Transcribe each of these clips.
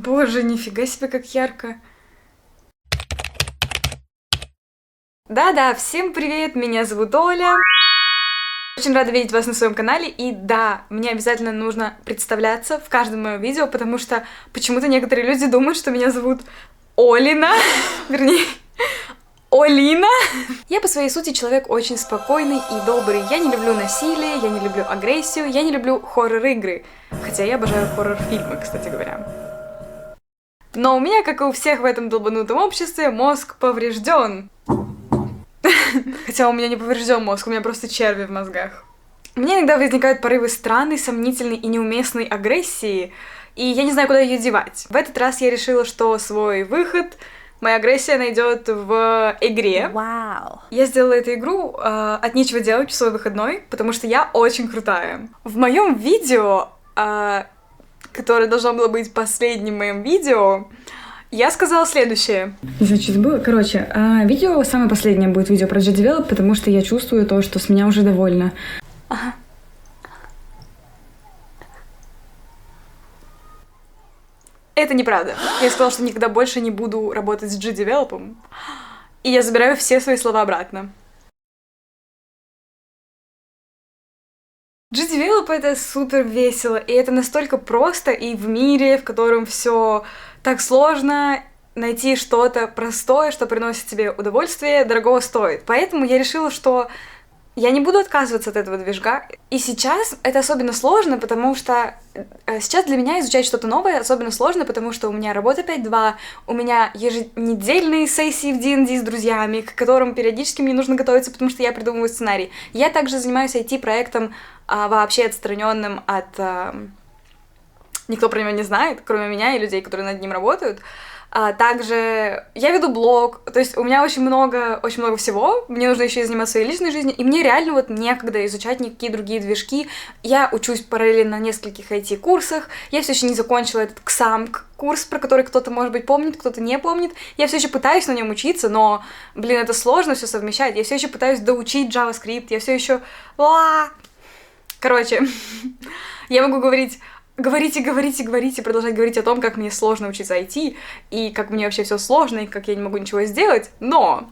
Боже, нифига себе, как ярко. Да-да, всем привет, меня зовут Оля. Очень рада видеть вас на своем канале, и да, мне обязательно нужно представляться в каждом моем видео, потому что почему-то некоторые люди думают, что меня зовут Олина, вернее, Олина. Я по своей сути человек очень спокойный и добрый. Я не люблю насилие, я не люблю агрессию, я не люблю хоррор-игры. Хотя я обожаю хоррор-фильмы, кстати говоря. Но у меня, как и у всех в этом долбанутом обществе, мозг поврежден. Хотя у меня не поврежден мозг, у меня просто черви в мозгах. У меня иногда возникают порывы странной, сомнительной и неуместной агрессии, и я не знаю, куда ее девать. В этот раз я решила, что свой выход моя агрессия найдет в игре. Вау. Я сделала эту игру от нечего делать в свой выходной, потому что я очень крутая. В моем видео, которое должно было быть последним моим видео, я сказала следующее. Не знаю, что это было. Короче, видео самое последнее будет видео про G-Develop, потому что я чувствую то, что с меня уже довольно. Ага. Это неправда. Я сказала, что никогда больше не буду работать с G-Develop, и я забираю все свои слова обратно. G-Develop — это супер весело, и это настолько просто, и в мире, в котором все так сложно, найти что-то простое, что приносит тебе удовольствие, дорого стоит. Поэтому я решила, что я не буду отказываться от этого движка. И сейчас это особенно сложно, потому что сейчас для меня изучать что-то новое особенно сложно, потому что у меня работа 5-2, у меня еженедельные сессии в D&D с друзьями, к которым периодически мне нужно готовиться, потому что я придумываю сценарий. Я также занимаюсь IT-проектом, вообще отстраненным от... Никто про него не знает, кроме меня и людей, которые над ним работают. Также я веду блог, то есть у меня очень много всего, мне нужно еще и заниматься своей личной жизнью, и мне реально вот некогда изучать никакие другие движки. Я учусь параллельно на нескольких IT-курсах, я все еще не закончила этот XAMPP-курс, про который кто-то, может быть, помнит, кто-то не помнит. Я все еще пытаюсь на нем учиться, но, блин, это сложно все совмещать. Я все еще пытаюсь доучить JavaScript, я все еще... Короче, я могу говорить... Говорите, продолжать говорить о том, как мне сложно учиться IT, и как мне вообще все сложно, и как я не могу ничего сделать, но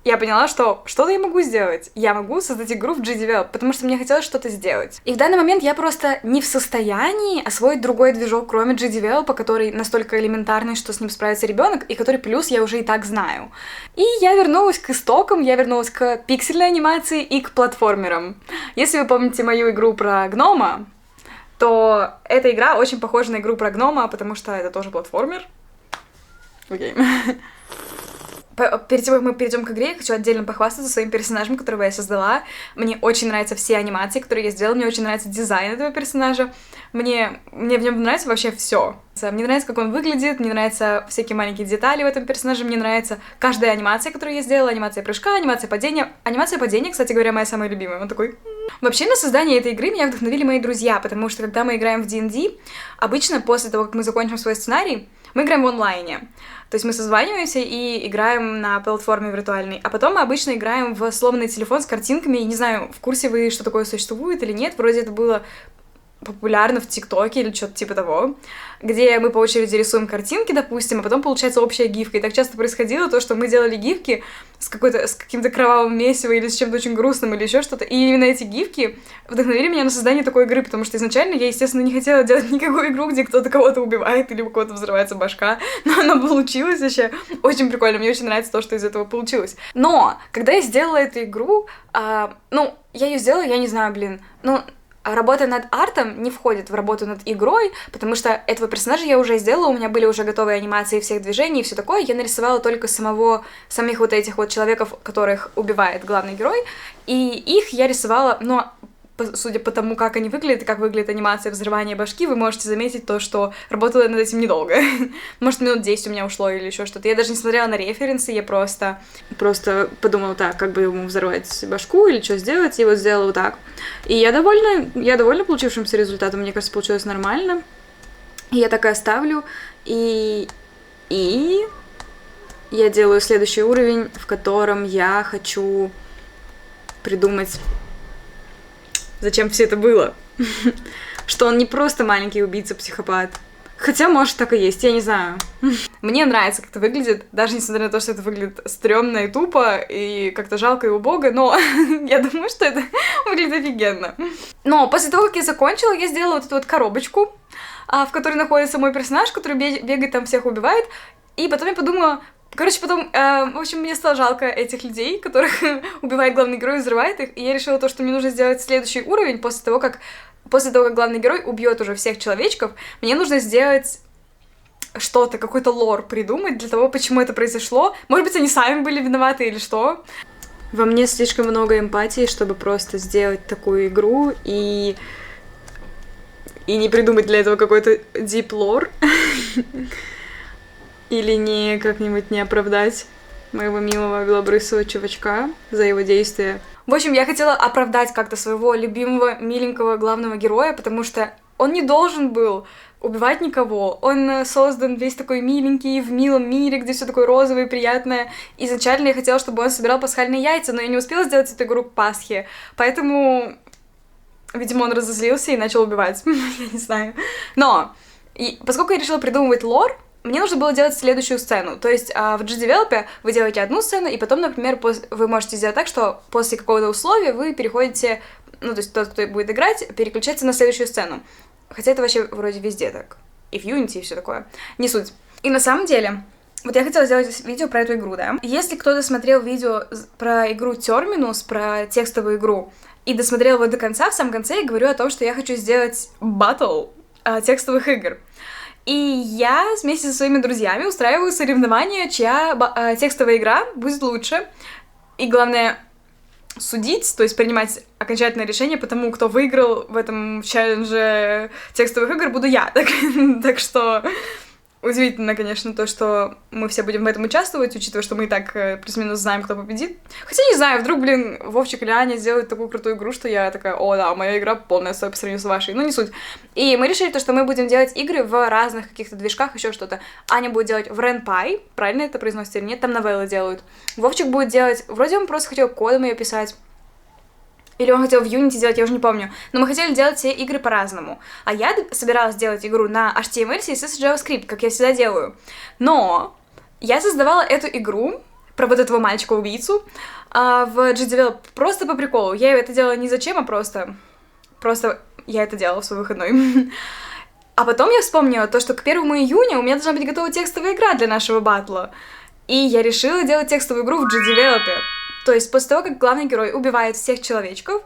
я поняла, что что-то я могу сделать. Я могу создать игру в G-Develop, потому что мне хотелось что-то сделать. И в данный момент я просто не в состоянии освоить другой движок, кроме G-Develop, который настолько элементарный, что с ним справится ребенок, и который плюс я уже и так знаю. И я вернулась к истокам, я вернулась к пиксельной анимации и к платформерам. Если вы помните мою игру про гнома, то эта игра очень похожа на игру про гнома, потому что это тоже платформер. Окей. Перед тем, как мы перейдем к игре, я хочу отдельно похвастаться своим персонажем, которого я создала. Мне очень нравятся все анимации, которые я сделала, мне очень нравится дизайн этого персонажа. Мне в нем нравится вообще все. Мне нравится, как он выглядит, мне нравятся всякие маленькие детали в этом персонаже, мне нравится каждая анимация, которую я сделала, анимация прыжка, анимация падения. Анимация падения, кстати говоря, моя самая любимая. Он такой... Вообще, на создание этой игры меня вдохновили мои друзья, потому что, когда мы играем в D&D, обычно после того, как мы закончим свой сценарий, мы играем в онлайне. То есть мы созваниваемся и играем на платформе виртуальной. А потом мы обычно играем в сломанный телефон с картинками. И не знаю, в курсе вы, что такое существует или нет. Вроде это было популярно в ТикТоке или что-то типа того, где мы по очереди рисуем картинки, допустим, а потом получается общая гифка. И так часто происходило то, что мы делали гифки с каким-то кровавым месивом или с чем-то очень грустным или еще что-то. И именно эти гифки вдохновили меня на создание такой игры, потому что изначально я, естественно, не хотела делать никакую игру, где кто-то кого-то убивает или у кого-то взрывается башка, но она получилась вообще очень прикольно. Мне очень нравится то, что из этого получилось. Но когда я сделала эту игру, я ее сделала, я не знаю, работа над артом не входит в работу над игрой, потому что этого персонажа я уже сделала, у меня были уже готовые анимации всех движений и все такое, я нарисовала только самих вот этих вот человеков, которых убивает главный герой, и их я рисовала, но судя по тому, как они выглядят и как выглядит анимация взрывания башки, вы можете заметить то, что работала я над этим недолго. Может, минут 10 у меня ушло или еще что-то. Я даже не смотрела на референсы, я просто подумала так, как бы ему взорвать башку или что сделать, и вот сделала вот так. И я довольна получившимся результатом, мне кажется, получилось нормально. И я так и оставлю. И я делаю следующий уровень, в котором я хочу придумать... Зачем все это было? Что он не просто маленький убийца-психопат. Хотя, может, так и есть, я не знаю. Мне нравится, как это выглядит, даже несмотря на то, что это выглядит стрёмно и тупо, и как-то жалко и убого, но я думаю, что это выглядит офигенно. Но после того, как я закончила, я сделала вот эту вот коробочку, в которой находится мой персонаж, который бегает там, всех убивает, и потом я подумала... Короче, потом, в общем, мне стало жалко этих людей, которых убивает главный герой и взрывает их, и я решила то, что мне нужно сделать следующий уровень после того, как главный герой убьет уже всех человечков, мне нужно сделать что-то, какой-то лор придумать для того, почему это произошло. Может быть, они сами были виноваты или что. Во мне слишком много эмпатии, чтобы просто сделать такую игру и не придумать для этого какой-то deep lore. Или не как-нибудь не оправдать моего милого белобрысого чувачка за его действия. В общем, я хотела оправдать как-то своего любимого, миленького главного героя, потому что он не должен был убивать никого. Он создан весь такой миленький, в милом мире, где все такое розовое и приятное. Изначально я хотела, чтобы он собирал пасхальные яйца, но я не успела сделать эту игру к Пасхе, поэтому, видимо, он разозлился и начал убивать. Я не знаю. Но, поскольку я решила придумывать лор, мне нужно было делать следующую сцену. То есть в G-Develop вы делаете одну сцену, и потом, например, вы можете сделать так, что после какого-то условия вы переходите, ну, то есть тот, кто будет играть, переключается на следующую сцену. Хотя это вообще вроде везде так. И в Unity, и все такое. Не суть. И на самом деле, вот я хотела сделать видео про эту игру, да? Если кто-то смотрел видео про игру Terminus, про текстовую игру, и досмотрел его до конца, в самом конце я говорю о том, что я хочу сделать батл текстовых игр. И я вместе со своими друзьями устраиваю соревнования, чья текстовая игра будет лучше. И главное, судить, то есть принимать окончательное решение по тому, кто выиграл в этом челлендже текстовых игр, буду я. Так что удивительно, конечно, то, что мы все будем в этом участвовать, учитывая, что мы и так плюс-минус знаем, кто победит. Хотя не знаю, вдруг, Вовчик или Аня сделают такую крутую игру, что я такая, о, да, моя игра полная по сравнению с вашей. Ну, не суть. И мы решили то, что мы будем делать игры в разных каких-то движках, еще что-то. Аня будет делать в RenPy, правильно это произносится или нет, там новеллы делают. Вовчик будет делать, вроде он просто хотел кодом ее писать. Или он хотел в Unity делать, я уже не помню. Но мы хотели делать все игры по-разному. А я собиралась делать игру на HTML, CSS и JavaScript, как я всегда делаю. Но я создавала эту игру про вот этого мальчика-убийцу в G-Develop просто по приколу. Я это делала не зачем, а просто я это делала в свой выходной. А потом я вспомнила то, что к 1 июня у меня должна быть готова текстовая игра для нашего батла. И я решила делать текстовую игру в G-Develop. То есть после того, как главный герой убивает всех человечков,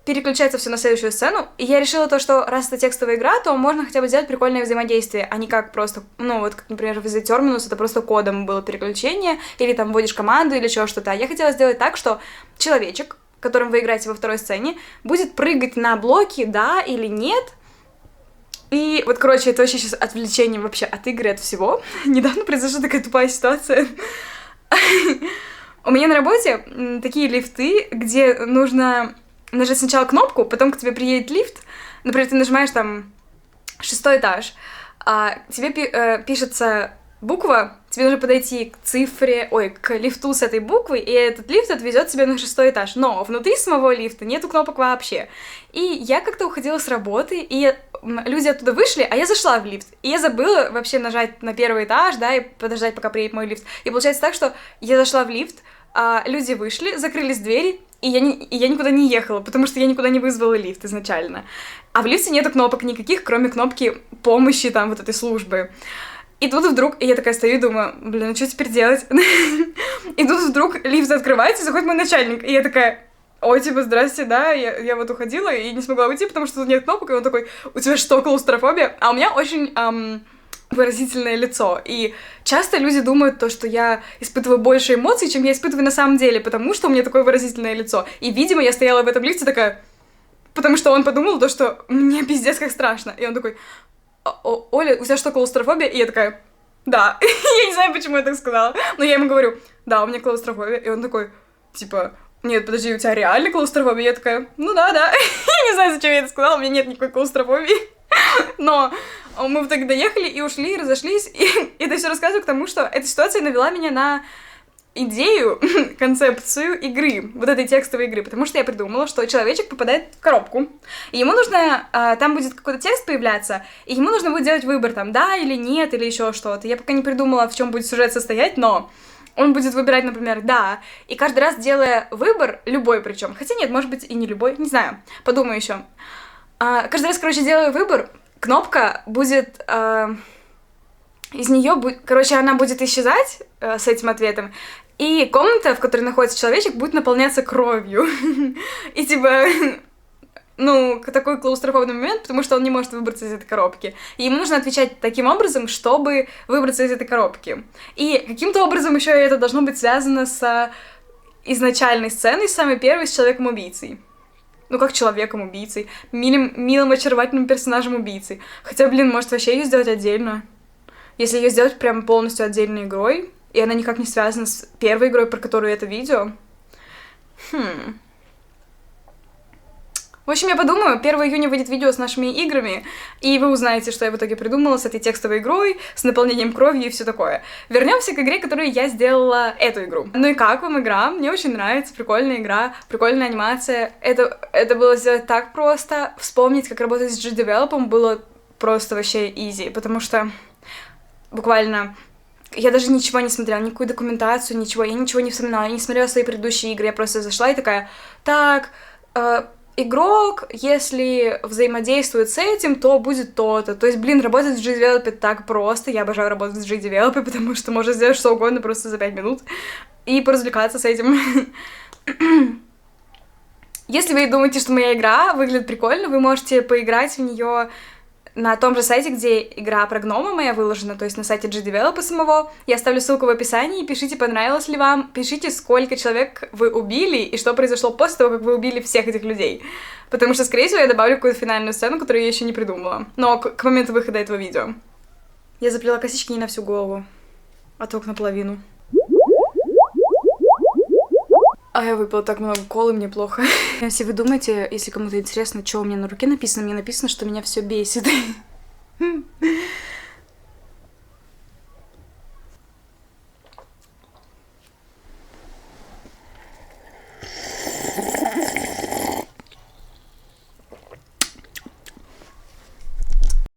переключается все на следующую сцену, и я решила то, что раз это текстовая игра, то можно хотя бы сделать прикольное взаимодействие, а не как просто, ну вот, как, например, в The Terminus это просто кодом было переключение, или там вводишь команду, или еще что-то. Я хотела сделать так, что человечек, которым вы играете во второй сцене, будет прыгать на блоки, да или нет. И вот, короче, это вообще сейчас отвлечение вообще от игры, от всего. Недавно произошла такая тупая ситуация. У меня на работе такие лифты, где нужно нажать сначала кнопку, потом к тебе приедет лифт. Например, ты нажимаешь там 6-й этаж, а тебе пишется буква, тебе нужно подойти к цифре, к лифту с этой буквой, и этот лифт отвезет тебя на 6-й этаж. Но внутри самого лифта нету кнопок вообще. И я как-то уходила с работы, и люди оттуда вышли, а я зашла в лифт. И я забыла вообще нажать на 1-й этаж, да, и подождать, пока приедет мой лифт. И получается так, что я зашла в лифт, люди вышли, закрылись двери, и я никуда не ехала, потому что я никуда не вызвала лифт изначально. А в лифте нету кнопок никаких, кроме кнопки помощи там вот этой службы. И тут вдруг, и я такая стою и думаю, блин, ну что теперь делать? И тут вдруг лифт открывается, заходит мой начальник, и я такая, ой, типа, здрасте, да, я вот уходила и не смогла уйти, потому что тут нет кнопок, и он такой, у тебя что, клаустрофобия? А у меня очень выразительное лицо, и часто люди думают то, что я испытываю больше эмоций, чем я испытываю на самом деле, потому что у меня такое выразительное лицо, и, видимо, я стояла в этом лифте такая, потому что он подумал то, что мне пиздец как страшно, и он такой, Оля, у тебя что, клаустрофобия? И я такая, да, я не знаю, почему я так сказала, но я ему говорю, да, у меня клаустрофобия, и он такой, типа, нет, подожди, у тебя реально клаустрофобия? Я такая, ну да, я не знаю, зачем я это сказала, у меня нет никакой клаустрофобии, но мы в итоге доехали и ушли, и разошлись, и это все рассказываю к тому, что эта ситуация навела меня на идею, концепцию игры, вот этой текстовой игры, потому что я придумала, что человечек попадает в коробку, и ему нужно, там будет какой-то текст появляться, и ему нужно будет делать выбор, там, да или нет, или еще что-то. Я пока не придумала, в чем будет сюжет состоять, но он будет выбирать, например, да, и каждый раз делая выбор, любой причем, хотя нет, может быть и не любой, не знаю, подумаю еще. Каждый раз, короче, делаю выбор, кнопка будет... из нее будет, короче, она будет исчезать с этим ответом, и комната, в которой находится человечек, будет наполняться кровью. И типа, ну, такой клаустрофобный момент, потому что он не может выбраться из этой коробки. И ему нужно отвечать таким образом, чтобы выбраться из этой коробки. И каким-то образом еще это должно быть связано с изначальной сценой, самой первой, с Человеком-убийцей. Ну, как Человеком-убийцей, милым очаровательным персонажем-убийцей. Хотя, блин, может вообще ее сделать отдельно. Если ее сделать прям полностью отдельной игрой, и она никак не связана с первой игрой, про которую это видео. В общем, я подумаю, 1 июня выйдет видео с нашими играми, и вы узнаете, что я в итоге придумала с этой текстовой игрой, с наполнением кровью и все такое. Вернемся к игре, которую я сделала эту игру. Ну и как вам игра? Мне очень нравится, прикольная игра, прикольная анимация. Это было сделать так просто. Вспомнить, как работать с G-Develop было просто вообще easy, потому что буквально я даже ничего не смотрела, никакую документацию, ничего, я ничего не вспоминала, я не смотрела свои предыдущие игры, я просто зашла и такая, так, игрок, если взаимодействует с этим, то будет то-то. То есть, блин, работать в G-Develop так просто, я обожаю работать в G-Develop, потому что можно сделать что угодно просто за 5 минут и поразвлекаться с этим. Если вы думаете, что моя игра выглядит прикольно, вы можете поиграть в нее на том же сайте, где игра про гнома моя выложена, то есть на сайте G-Develop самого. Я оставлю ссылку в описании, пишите, понравилось ли вам, пишите, сколько человек вы убили и что произошло после того, как вы убили всех этих людей. Потому что, скорее всего, я добавлю какую-то финальную сцену, которую я еще не придумала. Но к моменту выхода этого видео. Я заплела косички не на всю голову, а только наполовину. А я выпила так много колы, мне плохо. Если вы думаете, если кому-то интересно, что у меня на руке написано, мне написано, что меня все бесит.